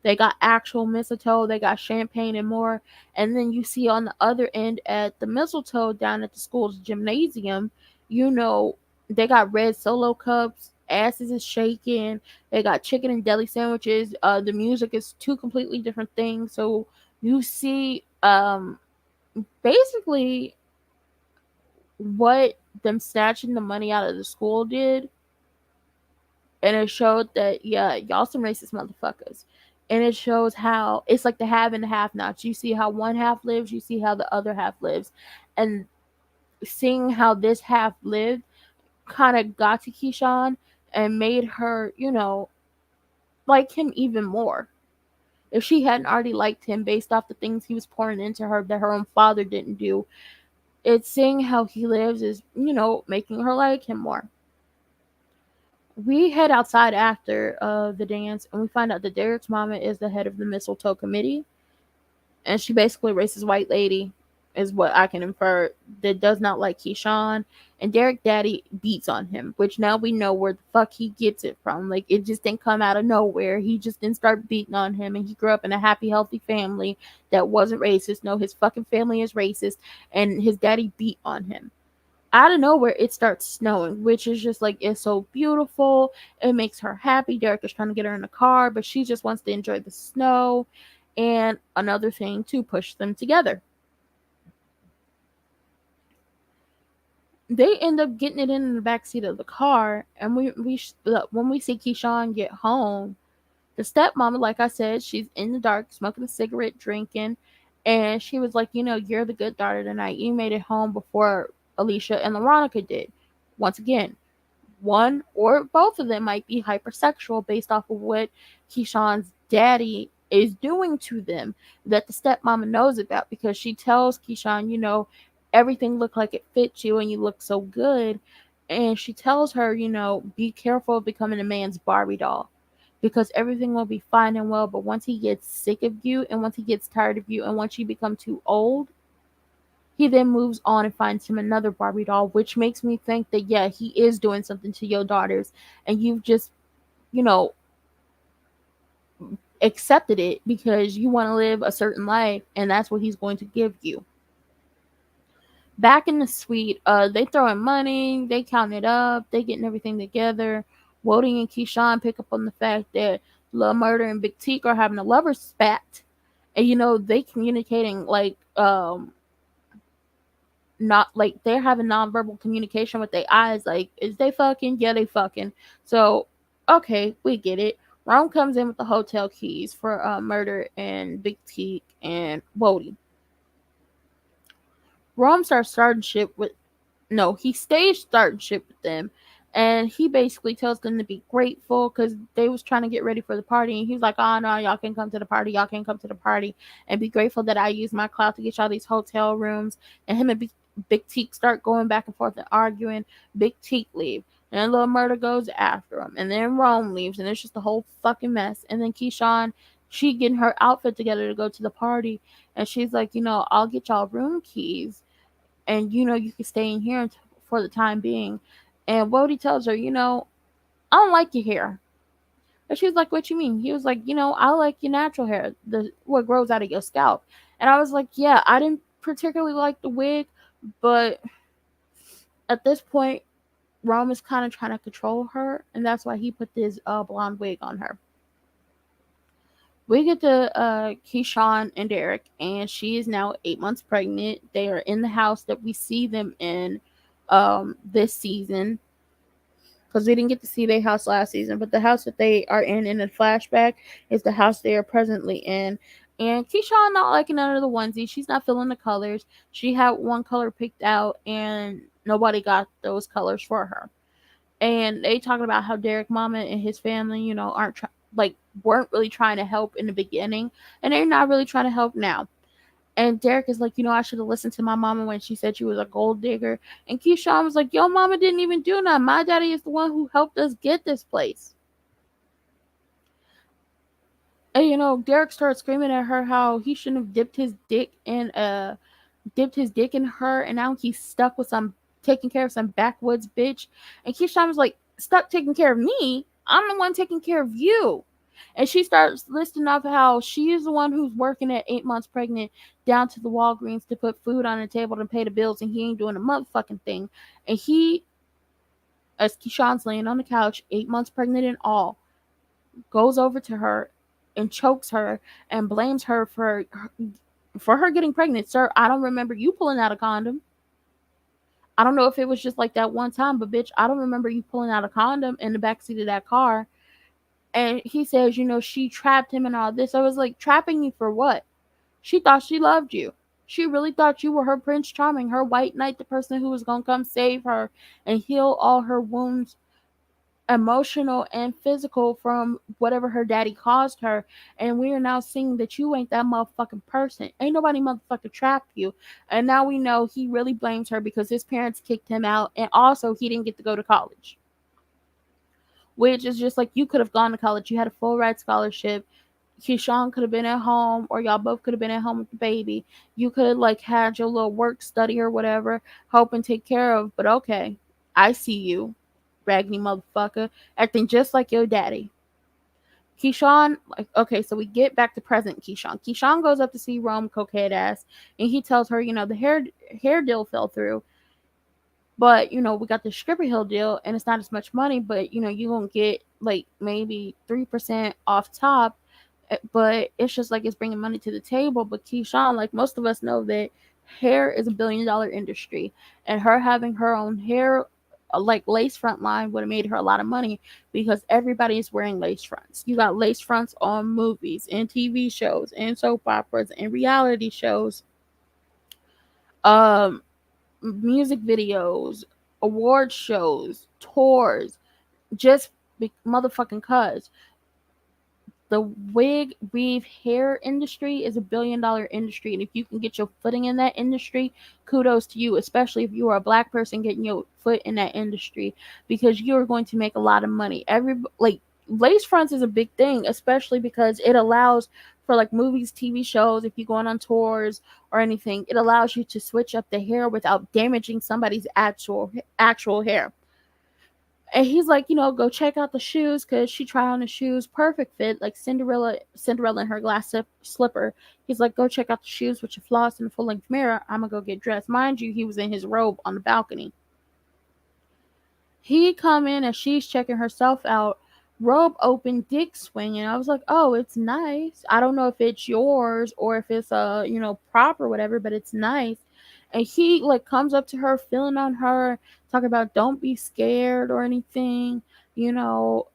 they got actual mistletoe, they got champagne and more. And then you see on the other end at the mistletoe down at the school's gymnasium, they got red Solo cups, asses is shaking, they got chicken and deli sandwiches. The music is two completely different things. So you see basically what them snatching the money out of the school did. And it showed that, yeah, y'all some racist motherfuckers. And it shows how it's like the have and the have nots. You see how one half lives, you see how the other half lives. And seeing how this half lived kind of got to Keyshawn and made her, like him even more. If she hadn't already liked him based off the things he was pouring into her that her own father didn't do, it's seeing how he lives is, making her like him more. We head outside after the dance, and we find out that Derek's mama is the head of the mistletoe committee, and she basically a racist white lady, is what I can infer, that does not like Keyshawn. And Derek Daddy beats on him, which now we know where the fuck he gets it from. Like, it just didn't come out of nowhere. He just didn't start beating on him, and he grew up in a happy, healthy family that wasn't racist. No, his fucking family is racist, and his daddy beat on him. Out of nowhere, it starts snowing, which is just like, it's so beautiful. It makes her happy. Derek is trying to get her in the car, but she just wants to enjoy the snow. And another thing to push them together. They end up getting it in the backseat of the car, and when we see Keyshawn get home, the stepmama, like I said, she's in the dark, smoking a cigarette, drinking, and she was like, you're the good daughter tonight. You made it home before Alicia and Veronica did. Once again, one or both of them might be hypersexual based off of what Keyshawn's daddy is doing to them that the stepmama knows about, because she tells Keyshawn, everything looked like it fits you and you look so good. And she tells her, be careful of becoming a man's Barbie doll, because everything will be fine and well, but once he gets sick of you, and once he gets tired of you, and once you become too old, he then moves on and finds him another Barbie doll, which makes me think that, yeah, he is doing something to your daughters, and you've just, you know, accepted it because you want to live a certain life, and that's what he's going to give you. Back in the suite, they throwing money, they counting it up, they getting everything together. Wody and Keyshawn pick up on the fact that Lil Murder and Big Teak are having a lover spat, and they communicating like not like they're having nonverbal communication with their eyes. Like, is they fucking? Yeah, they fucking. So, okay, we get it. Rome comes in with the hotel keys for Murder and Big Teak and Wody. Rome starts starting shit with no, he staged starting shit with them, and he basically tells them to be grateful because they was trying to get ready for the party, and he was like, oh no, y'all can come to the party, and be grateful that I used my clout to get y'all these hotel rooms. And him and Big Teak start going back and forth and arguing. Big Teak leave, and Little Murder goes after him, and then Rome leaves, and it's just a whole fucking mess. And then Keyshawn, she getting her outfit together to go to the party, and she's like, I'll get y'all room keys, and you can stay in here for the time being. And Wody tells her, I don't like your hair. And she's like, what you mean? He was like, I like your natural hair, the what grows out of your scalp. And I was like, yeah, I didn't particularly like the wig, but at this point, Rome is kind of trying to control her, and that's why he put this blonde wig on her. We get to Keyshawn and Derek, and she is now 8 months pregnant. They are in the house that we see them in this season, because we didn't get to see their house last season, but the house that they are in a flashback is the house they are presently in. And Keyshawn not liking none of the onesies. She's not feeling the colors. She had one color picked out, and nobody got those colors for her. And they talking about how Derek mama and his family, weren't really trying to help in the beginning, and they're not really trying to help now. And Derek is like, I should have listened to my mama when she said she was a gold digger. And Keyshawn was like, yo, mama didn't even do nothing. My daddy is the one who helped us get this place. And Derek started screaming at her how he shouldn't have dipped his dick in her, and now he's stuck with some taking care of some backwoods bitch. And Keyshawn was like, stuck taking care of me? I'm the one taking care of you. And she starts listing off how she is the one who's working at 8 months pregnant down to the Walgreens to put food on the table to pay the bills, and he ain't doing a motherfucking thing. And he, as Keyshawn's laying on the couch, 8 months pregnant and all, goes over to her and chokes her and blames her for her getting pregnant. Sir, I don't remember you pulling out a condom. I don't know if it was just like that one time, but bitch, I don't remember you pulling out a condom in the backseat of that car. And he says, she trapped him and all this. I was like, trapping you for what? She thought she loved you. She really thought you were her Prince Charming, her white knight, the person who was going to come save her and heal all her wounds emotional and physical from whatever her daddy caused her. And we are now seeing that you ain't that motherfucking person. Ain't nobody motherfucking trapped you. And now we know he really blames her because his parents kicked him out, and also he didn't get to go to college. Which is just like, you could have gone to college. You had a full ride scholarship. Keyshawn could have been at home, or y'all both could have been at home with the baby. You could have like had your little work study or whatever, help and take care of. But okay, I see you, raggedy motherfucker, acting just like your daddy. Keyshawn, like, okay, so we get back to present Keyshawn. Keyshawn goes up to see Rome, cokehead ass, and he tells her, the hair deal fell through, but we got the stripper hill deal, and it's not as much money, but you gonna get like maybe 3% off top. But it's just like, it's bringing money to the table. But Keyshawn, like most of us know, that hair is $1 billion industry, and her having her own hair, like lace front line, would have made her a lot of money, because everybody is wearing lace fronts. You got lace fronts on movies and TV shows and soap operas and reality shows, um music videos, award shows, tours, just motherfucking cuz. The wig, weave, hair industry is $1 billion industry, and if you can get your footing in that industry, kudos to you, especially if you are a black person getting your foot in that industry, because you are going to make a lot of money. Lace fronts is a big thing, especially because it allows for like movies, TV shows, if you're going on tours or anything, it allows you to switch up the hair without damaging somebody's actual hair. And he's like, go check out the shoes, because she tried on the shoes, perfect fit, like Cinderella in her glass slipper. He's like, go check out the shoes with your floss and a full length mirror. I'm gonna go get dressed. Mind you, he was in his robe on the balcony. He come in and she's checking herself out, robe open, dick swinging. I was like, oh, it's nice. I don't know if it's yours or if it's prop or whatever, but it's nice. And he like comes up to her, feeling on her, talking about don't be scared or anything, you know,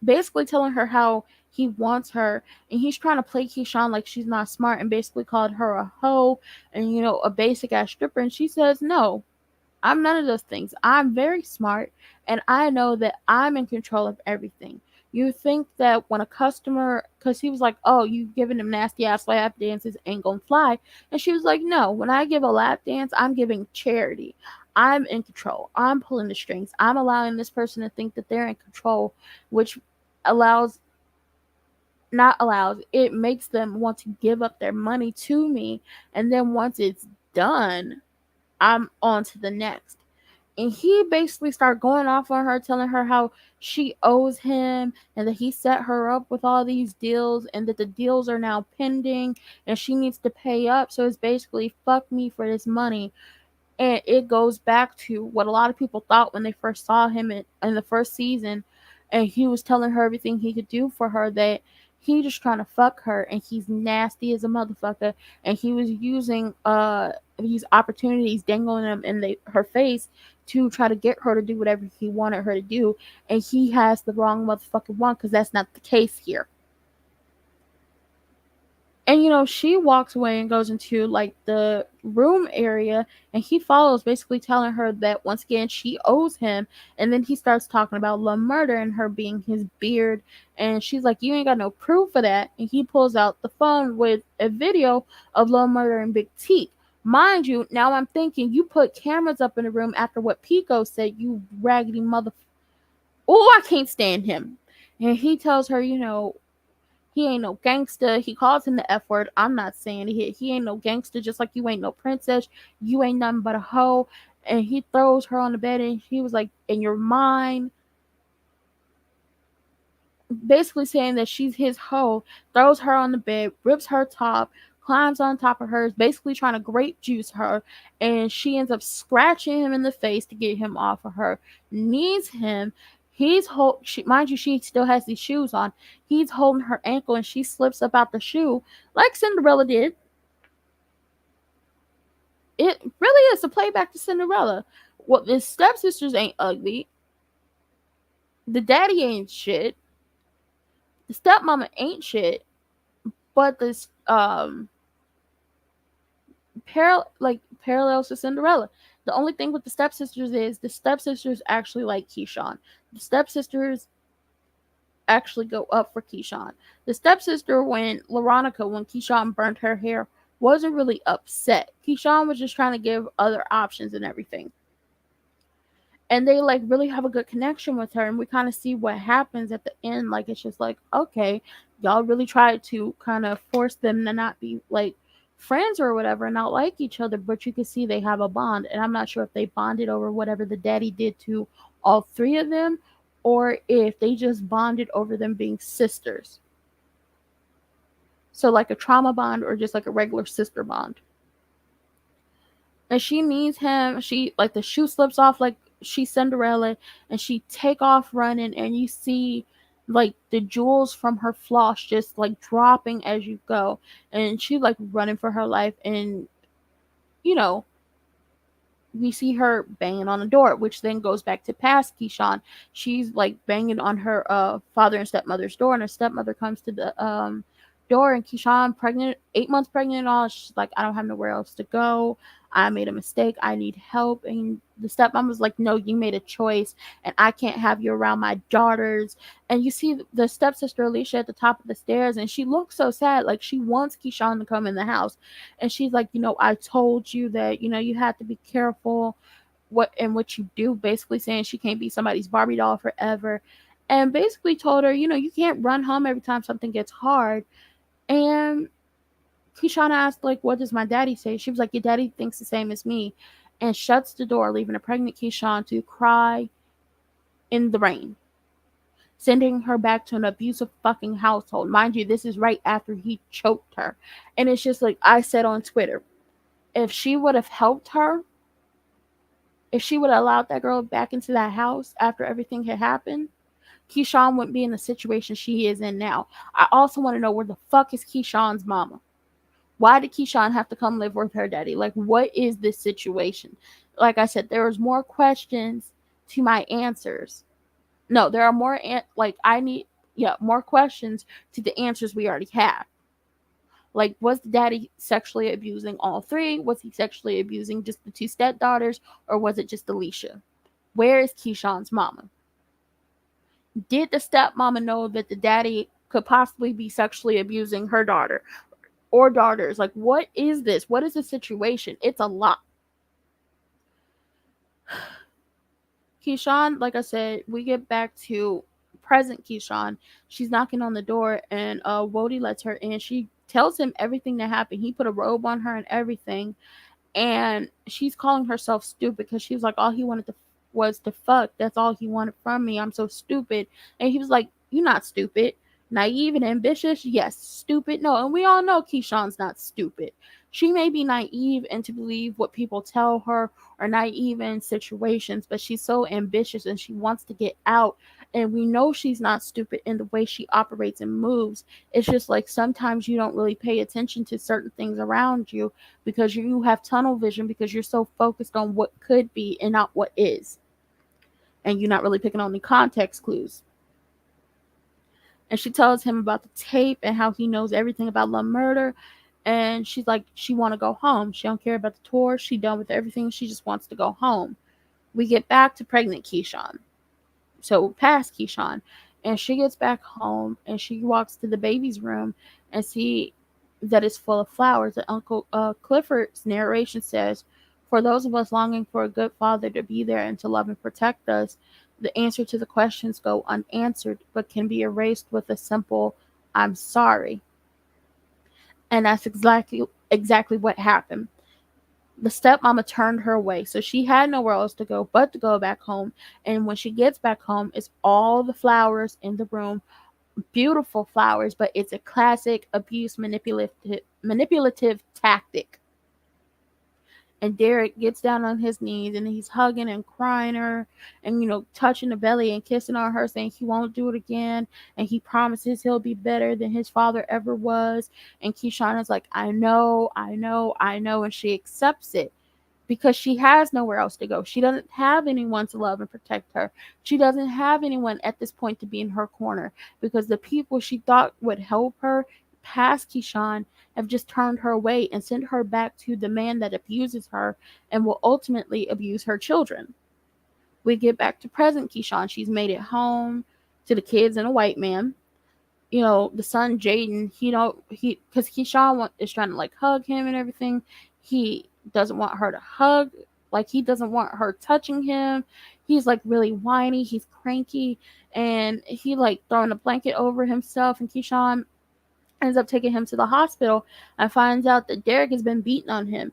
basically telling her how he wants her, and he's trying to play Keyshawn like she's not smart, and basically called her a hoe and a basic ass stripper. And she says, no, I'm none of those things. I'm very smart, and I know that I'm in control of everything. You think that when a customer, because he was like, oh, you giving him nasty ass lap dances ain't gonna fly. And she was like, no, when I give a lap dance, I'm giving charity. I'm in control. I'm pulling the strings. I'm allowing this person to think that they're in control, which allows, not allows, it makes them want to give up their money to me. And then once it's done, I'm on to the next. And he basically started going off on her, telling her how she owes him and that he set her up with all these deals and that the deals are now pending and she needs to pay up. So it's basically, fuck me for this money. And it goes back to what a lot of people thought when they first saw him in the first season. And he was telling her everything he could do for her, that he just trying to fuck her, and he's nasty as a motherfucker. And he was using these opportunities, dangling them in her face to try to get her to do whatever he wanted her to do. And he has the wrong motherfucking one, because that's not the case here. And she walks away and goes into like the room area, and he follows, basically telling her that once again she owes him. And then he starts talking about love murder and her being his beard, and she's like, you ain't got no proof of that. And he pulls out the phone with a video of love murder and Big T. Mind you, now I'm thinking, you put cameras up in the room after what Pico said, you raggedy mother. Oh, I can't stand him. And he tells her, he ain't no gangster. He calls him the F word. I'm not saying it. He ain't no gangster, just like you ain't no princess. You ain't nothing but a hoe. And he throws her on the bed, and he was like, in your mind, basically saying that she's his hoe, throws her on the bed, rips her top, climbs on top of hers, basically trying to grape juice her, and she ends up scratching him in the face to get him off of her, knees him. Mind you, she still has these shoes on. He's holding her ankle, and she slips up out the shoe like Cinderella did. It really is a playback to Cinderella. Well, the stepsisters ain't ugly. The daddy ain't shit. The stepmama ain't shit. But this parallels to Cinderella. The only thing with the stepsisters is the stepsisters actually like Keyshawn. The stepsisters actually go up for Keyshawn. The stepsister, when Keyshawn burnt her hair, wasn't really upset. Keyshawn was just trying to give other options and everything. And they like really have a good connection with her, and we kind of see what happens at the end. Like, it's just like, okay, y'all really tried to kind of force them to not be like friends or whatever and not like each other, but you can see they have a bond. And I'm not sure if they bonded over whatever the daddy did to all three of them, or if they just bonded over them being sisters. So like a trauma bond or just like a regular sister bond. And she meets him. She like the shoe slips off like she's Cinderella, and she take off running, and you see like the jewels from her floss just like dropping as you go, and she like running for her life. And you know, we see her banging on the door, which then goes back to past Keyshawn. She's like banging on her father and stepmother's door, and her stepmother comes to the door, and Keyshawn, pregnant, 8 months pregnant and all, she's like, I don't have nowhere else to go. I made a mistake. I need help. And the stepmom was like, no, you made a choice, and I can't have you around my daughters. And you see the stepsister Alicia at the top of the stairs, and she looks so sad. Like, she wants Keyshawn to come in the house. And she's like, I told you that, you had to be careful what you do, basically saying she can't be somebody's Barbie doll forever. And basically told her, you can't run home every time something gets hard. And Keyshawn asked, like, what does my daddy say? She was like, your daddy thinks the same as me. And shuts the door, leaving a pregnant Keyshawn to cry in the rain, sending her back to an abusive fucking household. Mind you, this is right after he choked her. And it's just like I said on Twitter, if she would have helped her, if she would have allowed that girl back into that house after everything had happened, Keyshawn wouldn't be in the situation she is in now. I also want to know, where the fuck is Keyshawn's mama? Why did Keyshawn have to come live with her daddy? Like, what is this situation? Like I said, there was more questions to my answers. No, there are more, I need, more questions to the answers we already have. Like, was the daddy sexually abusing all three? Was he sexually abusing just the two stepdaughters? Or was it just Alicia? Where is Keyshawn's mama? Did the stepmama know that the daddy could possibly be sexually abusing her daughter or daughters? Like, what is this? What is the situation? It's a lot. Keyshawn, like I said, we get back to present Keyshawn. She's knocking on the door, and Wody lets her in. She tells him everything that happened. He put a robe on her and everything. And she's calling herself stupid because she was like, all he wanted was to fuck. That's all he wanted from me. I'm so stupid. And he was like, you're not stupid. Naive and ambitious? Yes. Stupid? No. And we all know Keyshawn's not stupid. She may be naive and to believe what people tell her, or naive in situations, but she's so ambitious and she wants to get out. And we know she's not stupid in the way she operates and moves. It's just like sometimes you don't really pay attention to certain things around you because you have tunnel vision, because you're so focused on what could be and not what is. And you're not really picking on the context clues. And she tells him about the tape and how he knows everything about the murder. And she's like, she want to go home. She don't care about the tour. She done with everything. She just wants to go home. We get back to pregnant Keyshawn. So past Keyshawn. And she gets back home and she walks to the baby's room and see that it's full of flowers. And Uncle Clifford's narration says, for those of us longing for a good father to be there and to love and protect us, the answer to the questions go unanswered, but can be erased with a simple, I'm sorry. And that's exactly what happened. The stepmama turned her away, so she had nowhere else to go but to go back home. And when she gets back home, it's all the flowers in the room, beautiful flowers, but it's a classic abuse manipulative tactic. And Derek gets down on his knees and he's hugging and crying her and, touching the belly and kissing on her, saying he won't do it again. And he promises he'll be better than his father ever was. And Keyshawn is like, I know. And she accepts it because she has nowhere else to go. She doesn't have anyone to love and protect her. She doesn't have anyone at this point to be in her corner because the people she thought would help her past Keyshawn have just turned her away and sent her back to the man that abuses her and will ultimately abuse her children. We get back to present Keyshawn. She's made it home to the kids and a white man. You know, the son Jaden, because Keyshawn is trying to like hug him and everything. He doesn't want her to hug, like he doesn't want her touching him. He's like really whiny, he's cranky, and he like throwing a blanket over himself. And Keyshawn ends up taking him to the hospital and finds out that Derek has been beating on him.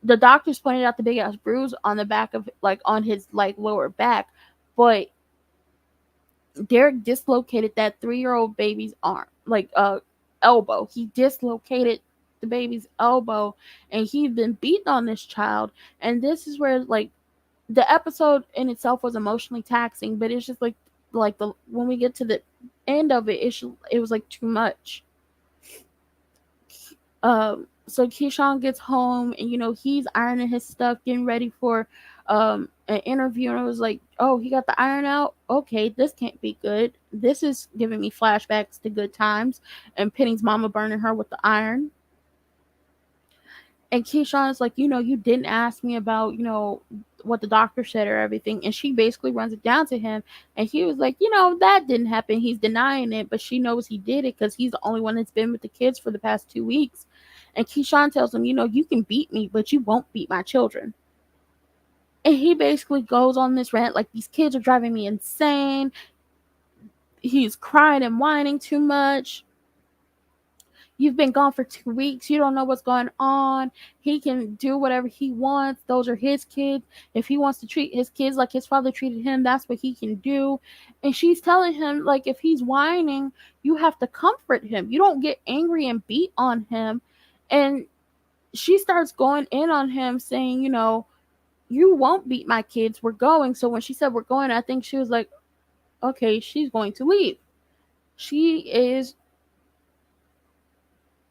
The doctors pointed out the big ass bruise on the back of like on his like lower back, but Derek dislocated that 3-year-old baby's arm, like elbow. He dislocated the baby's elbow, and he's been beating on this child. And this is where like the episode in itself was emotionally taxing, but it's just like the when we get to the end of it, it was like too much. So Keyshawn gets home, and he's ironing his stuff, getting ready for an interview, and I was like, oh, he got the iron out. Okay, this can't be good. This is giving me flashbacks to good times, and Penny's mama burning her with the iron. And Keyshawn's like, you didn't ask me about, what the doctor said or everything. And she basically runs it down to him. And he was like, that didn't happen. He's denying it, but she knows he did it because he's the only one that's been with the kids for the past 2 weeks. And Keyshawn tells him, you can beat me, but you won't beat my children. And he basically goes on this rant like, these kids are driving me insane. He's crying and whining too much. You've been gone for 2 weeks. You don't know what's going on. He can do whatever he wants. Those are his kids. If he wants to treat his kids like his father treated him, that's what he can do. And she's telling him, like, if he's whining, you have to comfort him. You don't get angry and beat on him. And she starts going in on him, saying, you won't beat my kids. We're going. So when she said we're going, I think she was like, okay, she's going to leave.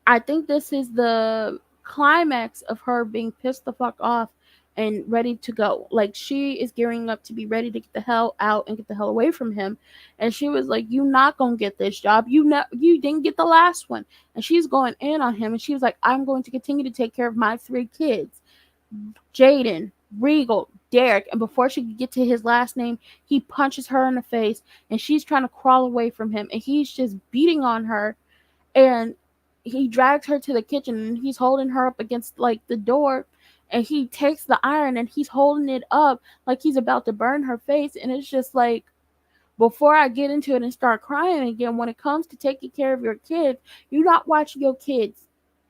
I think this is the climax of her being pissed the fuck off and ready to go. Like, she is gearing up to be ready to get the hell out and get the hell away from him. And she was like, you not gonna get this job. You didn't get the last one. And she's going in on him. And she was like, I'm going to continue to take care of my 3 kids. Jaden, Regal, Derek. And before she could get to his last name, he punches her in the face. And she's trying to crawl away from him. And he's just beating on her. And he drags her to the kitchen, and he's holding her up against like the door, and he takes the iron and he's holding it up like he's about to burn her face. And it's just like, before I get into it and start crying again, when it comes to taking care of your kids, you're not watching your kids.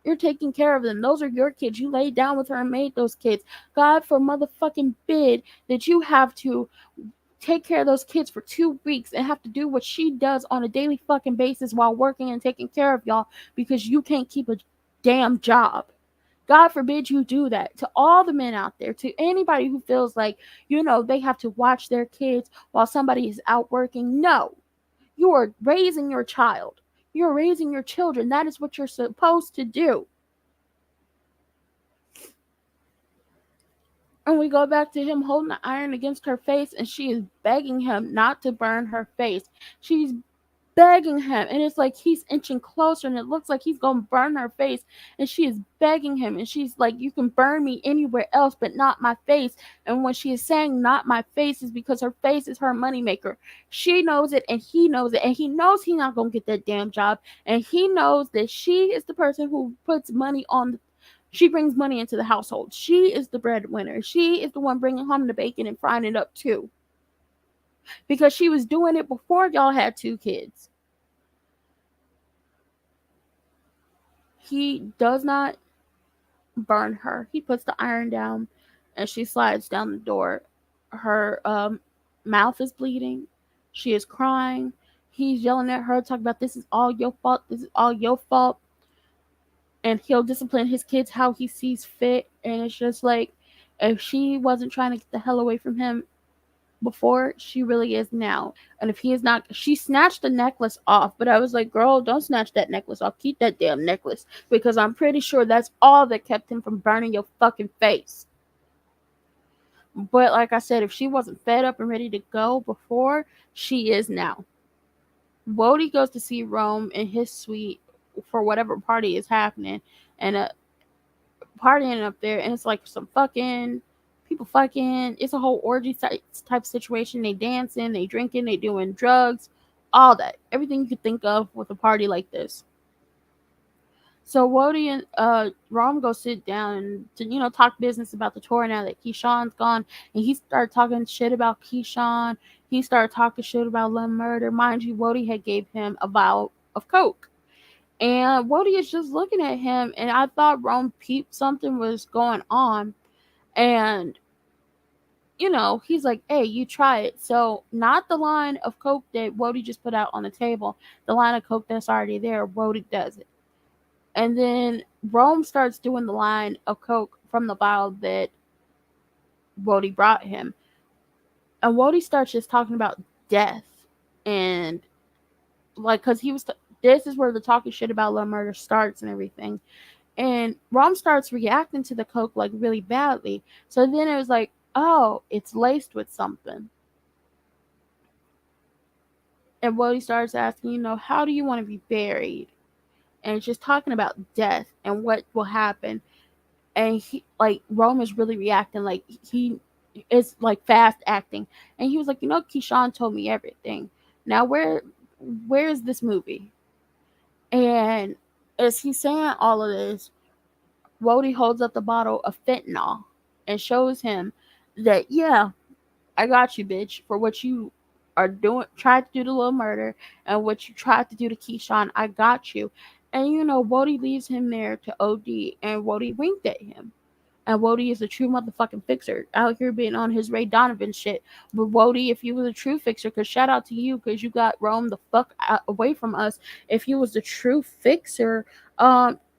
You're taking care of them. Those are your kids. You laid down with her and made those kids. God for motherfucking bid that you have to take care of those kids for 2 weeks and have to do what she does on a daily fucking basis while working and taking care of y'all because you can't keep a damn job. God forbid you do that. To all the men out there, to anybody who feels like, they have to watch their kids while somebody is out working. No, you are raising your child. You're raising your children. That is what you're supposed to do. And we go back to him holding the iron against her face, and she is begging him not to burn her face. She's begging him, and it's like he's inching closer, and it looks like he's going to burn her face. And she is begging him, and she's like, you can burn me anywhere else, but not my face. And when she is saying not my face, is because her face is her moneymaker. She knows it, and he knows it, and he knows he's not going to get that damn job. And he knows that she is the person who puts money on the she brings money into the household. She is the breadwinner. She is the one bringing home the bacon and frying it up too. Because she was doing it before y'all had 2 kids. He does not burn her. He puts the iron down and she slides down the door. Her mouth is bleeding. She is crying. He's yelling at her, talking about, this is all your fault. This is all your fault. And he'll discipline his kids how he sees fit. And it's just like, if she wasn't trying to get the hell away from him before, she really is now. And if he is not, she snatched the necklace off. But I was like, girl, don't snatch that necklace off. Keep that damn necklace. Because I'm pretty sure that's all that kept him from burning your fucking face. But like I said, if she wasn't fed up and ready to go before, she is now. Wody goes to see Rome in his suite for whatever party is happening, and partying up there, and it's like some fucking people fucking. It's a whole orgy type situation. They dancing, they drinking, they doing drugs, all that, everything you could think of with a party like this. So Wody and Rom go sit down and to talk business about the tour now that Keyshawn's gone, and he started talking shit about Keyshawn. He started talking shit about Lil Murder. Mind you, Wody had gave him a vial of coke. And Wody is just looking at him, and I thought Rome peeped something was going on. And, he's like, hey, you try it. So, not the line of Coke that Wody just put out on the table, the line of Coke that's already there, Wody does it. And then Rome starts doing the line of Coke from the vial that Wody brought him. And Wody starts just talking about death. And, because this is where the talking shit about Lil Murder starts and everything. And Rom starts reacting to the coke like really badly. So then it was like, oh, it's laced with something. And Wody starts asking, how do you want to be buried? And it's just talking about death and what will happen. And Rom is really reacting like he is like fast acting. And he was like, Keyshawn told me everything. Now where is this movie? And as he's saying all of this, Wody holds up the bottle of fentanyl and shows him that, yeah, I got you, bitch, for what you are doing, tried to do to Lil Murder, and what you tried to do to Keyshawn. I got you. And, Wody leaves him there to OD, and Wody winked at him. And Wody is a true motherfucking fixer out here being on his Ray Donovan shit. But Wody, if you was a true fixer, because shout out to you because you got Rome the fuck away from us. If you was the true fixer,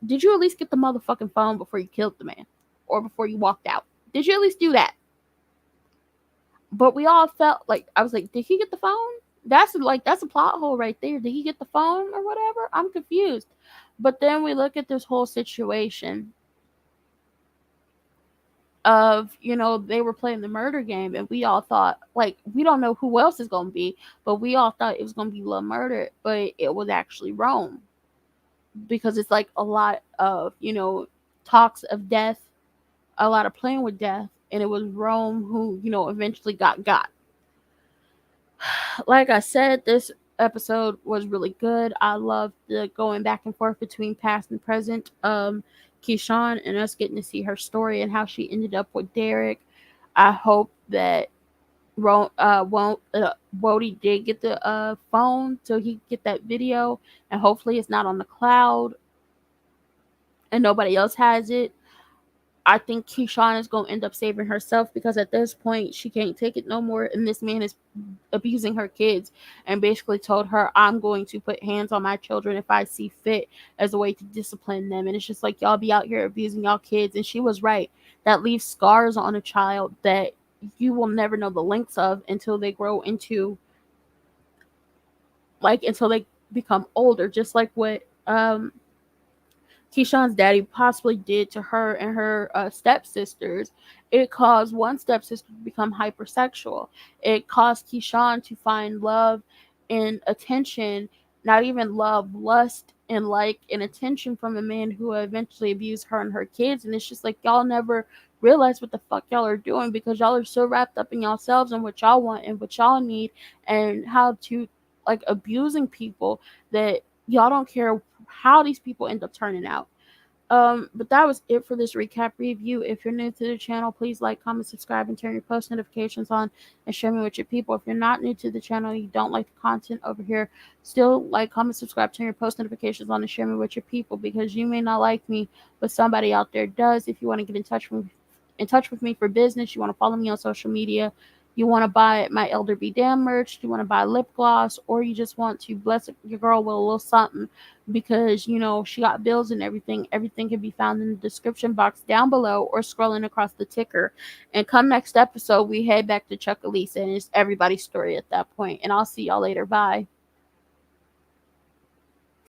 did you at least get the motherfucking phone before you killed the man? Or before you walked out? Did you at least do that? But we all felt like, I was like, did he get the phone? That's a plot hole right there. Did he get the phone or whatever? I'm confused. But then we look at this whole situation of, they were playing the murder game, and we all thought, like, we don't know who else is going to be, but we all thought it was going to be Lil Murder, but it was actually Rome. Because it's like a lot of, talks of death, a lot of playing with death, and it was Rome who, eventually got. Like I said, this episode was really good. I loved the going back and forth between past and present. Keyshawn and us getting to see her story and how she ended up with Derek. I hope that Wody did get the phone so he could get that video, and hopefully it's not on the cloud and nobody else has it. I think Keyshawn is going to end up saving herself because at this point she can't take it no more, and this man is abusing her kids and basically told her, I'm going to put hands on my children if I see fit as a way to discipline them. And it's just like, y'all be out here abusing y'all kids. And she was right. That leaves scars on a child that you will never know the lengths of until they grow into, until they become older, just like what Keyshawn's daddy possibly did to her and her stepsisters. It caused one stepsister to become hypersexual. It caused Keyshawn to find love and attention, not even love, lust, and and attention from a man who eventually abused her and her kids. And it's just like, y'all never realize what the fuck y'all are doing because y'all are so wrapped up in yourselves and what y'all want and what y'all need and how to abusing people that y'all don't care how these people end up turning out. But that was it for this recap review. If you're new to the channel, please like, comment, subscribe, and turn your post notifications on and share me with your people. If you're not new to the channel, you don't like the content over here, still like, comment, subscribe, turn your post notifications on, and share me with your people because you may not like me, but somebody out there does. If you want to get in touch with me for business, you want to follow me on social media, you want to buy my Elder Be Damn merch, you want to buy lip gloss, or you just want to bless your girl with a little something because, she got bills and everything can be found in the description box down below or scrolling across the ticker. And come next episode, we head back to Chuckalisa, and it's everybody's story at that point. And I'll see y'all later. Bye.